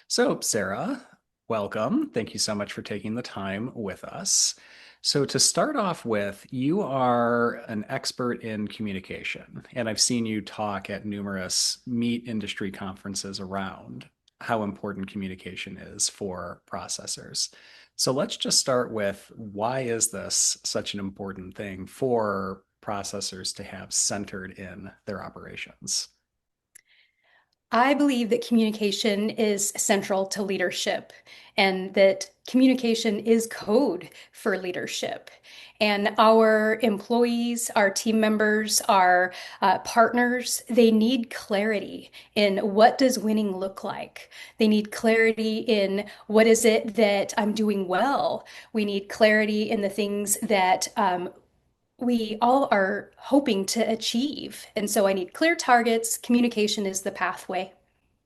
So, Sarah, welcome. Thank you so much for taking the time with us. So, to start off with, you are an expert in communication, and I've seen you talk at numerous meat industry conferences around how important communication is for processors. So, let's just start with why is this such an important thing for processors to have centered in their operations? I believe that communication is central to leadership and that communication is code for leadership. And our employees, our team members, our partners, they need clarity in what does winning look like. They need clarity in what is it that I'm doing well. We need clarity in the things that we all are hoping to achieve. And so I need clear targets. Communication is the pathway.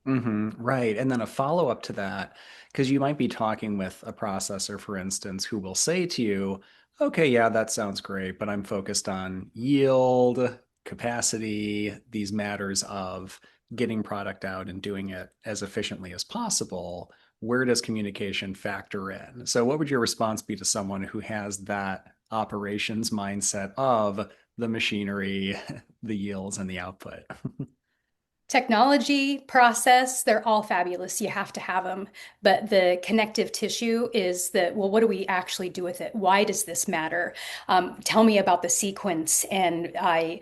Right. And then a follow-up to that, because you might be talking with a processor, for instance, who will say to you, okay, yeah, that sounds great, but I'm focused on yield, capacity, these matters of getting product out and doing it as efficiently as possible. Where does communication factor in? So, what would your response be to someone who has that operations mindset of the machinery, the yields, and the output? Technology, process, they're all fabulous. You have to have them. But the connective tissue is that, well, what do we actually do with it? Why does this matter? Tell me about the sequence. And I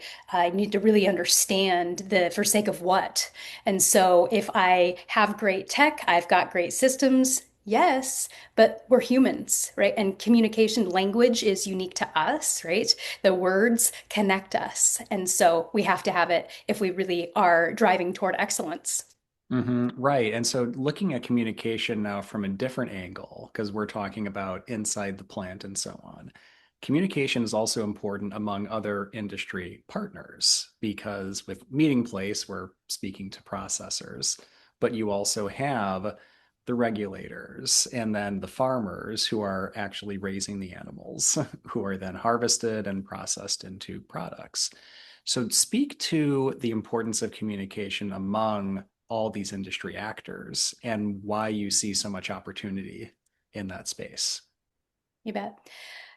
need to really understand the for sake of what. And so if I have great tech, I've got great systems. Yes, but we're humans, right? And communication language is unique to us, right? The words connect us. And so we have to have it if we really are driving toward excellence. Right. And so looking at communication now from a different angle, because we're talking about inside the plant and so on. Communication is also important among other industry partners because with Meetingplace, we're speaking to processors, but you also have the regulators and then the farmers who are actually raising the animals, who are then harvested and processed into products. So speak to the importance of communication among all these industry actors and why you see so much opportunity in that space. You bet.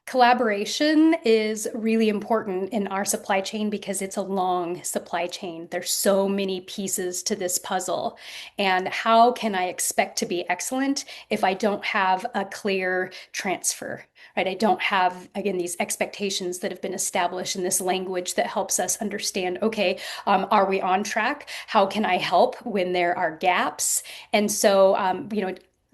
Collaboration is really important in our supply chain because it's a long supply chain. There's so many pieces to this puzzle. And how can I expect to be excellent if I don't have a clear transfer, right? I don't have, again, these expectations that have been established in this language that helps us understand, okay, are we on track? How can I help when there are gaps? And so,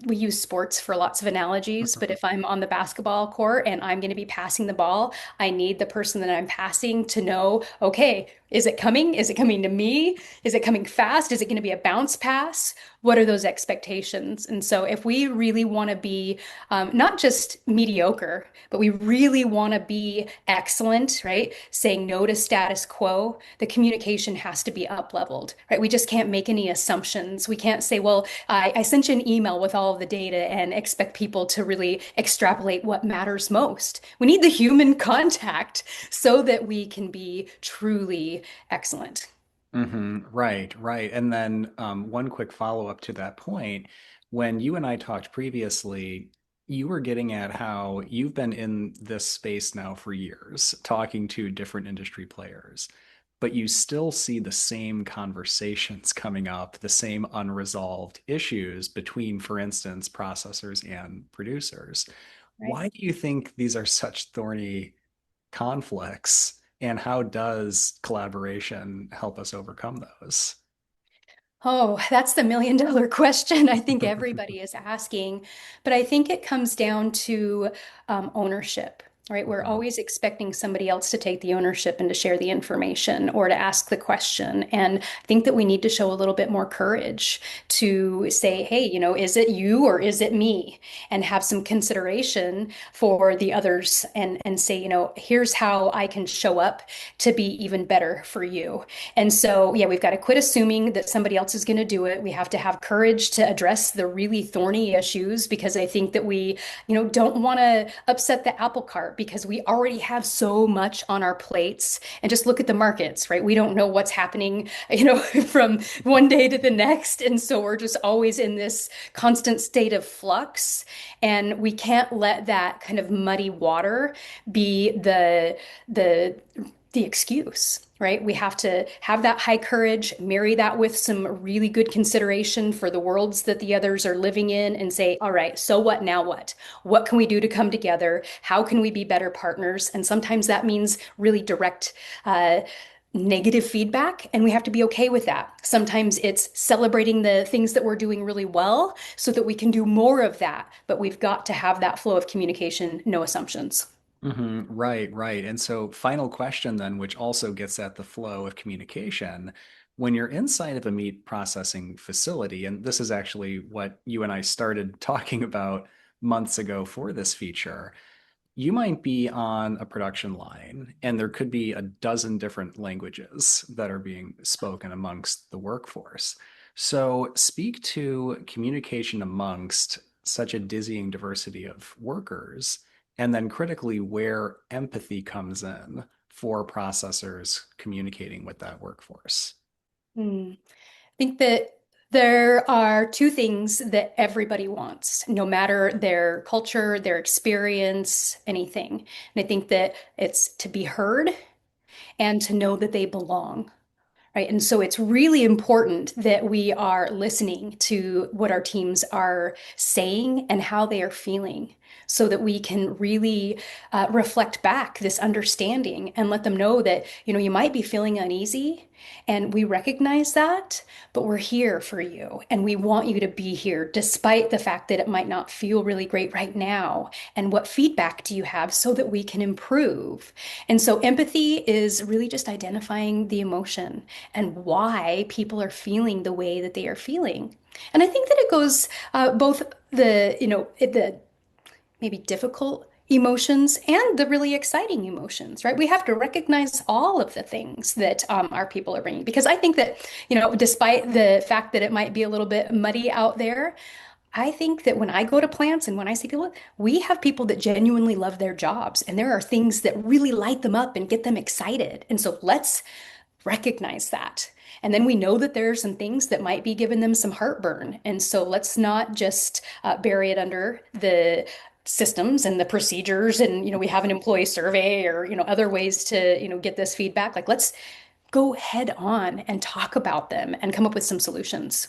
we use sports for lots of analogies, but if I'm on the basketball court and I'm going to be passing the ball, I need the person that I'm passing to know, okay, is it coming? Is it coming to me? Is it coming fast? Is it going to be a bounce pass? What are those expectations? And so, if we really want to be not just mediocre, but we really want to be excellent, right? Saying no to status quo, the communication has to be up leveled, right? We just can't make any assumptions. We can't say, well, I sent you an email with all of the data and expect people to really extrapolate what matters most. We need the human contact so that we can be truly excellent. Right, right. And then one quick follow-up to that point. When you and I talked previously, you were getting at how you've been in this space now for years, talking to different industry players, but you still see the same conversations coming up, the same unresolved issues between, for instance, processors and producers. Right. Why do you think these are such thorny conflicts, and how does collaboration help us overcome those? Oh, that's the million-dollar question I think everybody is asking. But I think it comes down to ownership, right? We're always expecting somebody else to take the ownership and to share the information or to ask the question. And I think that we need to show a little bit more courage to say, hey, is it you or is it me? And have some consideration for the others and say, here's how I can show up to be even better for you. And so, yeah, we've got to quit assuming that somebody else is going to do it. We have to have courage to address the really thorny issues because I think that we don't want to upset the apple cart because we already have so much on our plates. And just look at the markets, right? We don't know what's happening, from one day to the next. And so we're just always in this constant state of flux. And we can't let that kind of muddy water be the excuse, right? We have to have that high courage, marry that with some really good consideration for the worlds that the others are living in, and say, all right, so what now what? What can we do to come together? How can we be better partners? And sometimes that means really direct negative feedback, and we have to be okay with that. Sometimes it's celebrating the things that we're doing really well so that we can do more of that, but we've got to have that flow of communication, no assumptions. Right, right. And so, final question then, which also gets at the flow of communication. When you're inside of a meat processing facility, and this is actually what you and I started talking about months ago for this feature, you might be on a production line and there could be a dozen different languages that are being spoken amongst the workforce. So, speak to communication amongst such a dizzying diversity of workers, and then critically, where empathy comes in for processors communicating with that workforce. Hmm. I think that there are two things that everybody wants, no matter their culture, their experience, anything. And I think that it's to be heard and to know that they belong. Right. And so it's really important that we are listening to what our teams are saying and how they are feeling so that we can really reflect back this understanding and let them know that, you might be feeling uneasy and we recognize that, but we're here for you and we want you to be here despite the fact that it might not feel really great right now. And what feedback do you have so that we can improve? And so empathy is really just identifying the emotion and why people are feeling the way that they are feeling. And I think that it goes both the maybe difficult emotions and the really exciting emotions, right? We have to recognize all of the things that our people are bringing. Because I think that, despite the fact that it might be a little bit muddy out there, I think that when I go to plants and when I see people, we have people that genuinely love their jobs, and there are things that really light them up and get them excited. And so let's recognize that. And then we know that there are some things that might be giving them some heartburn. And so let's not just bury it under the systems and the procedures. And, we have an employee survey or, other ways to, get this feedback. Like, let's go head on and talk about them and come up with some solutions.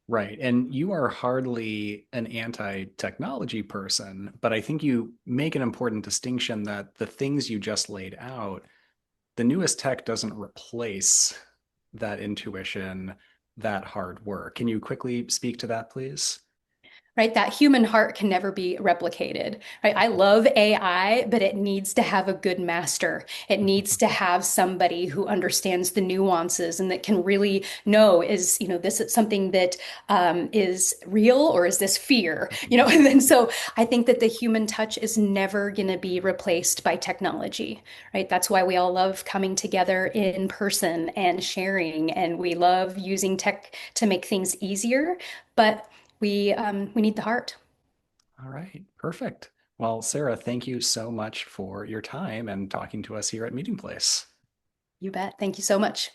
Right. And you are hardly an anti-technology person, but I think you make an important distinction that the things you just laid out, the newest tech doesn't replace that intuition, that hard work. Can you quickly speak to that, please? Right? That human heart can never be replicated, right? I love AI, but it needs to have a good master. It needs to have somebody who understands the nuances and that can really know is, this is something that is real or is this fear? And then so I think that the human touch is never going to be replaced by technology, right? That's why we all love coming together in person and sharing, and we love using tech to make things easier. But we need the heart. All right, perfect. Well, Sarah, thank you so much for your time and talking to us here at Meetingplace. You bet. Thank you so much.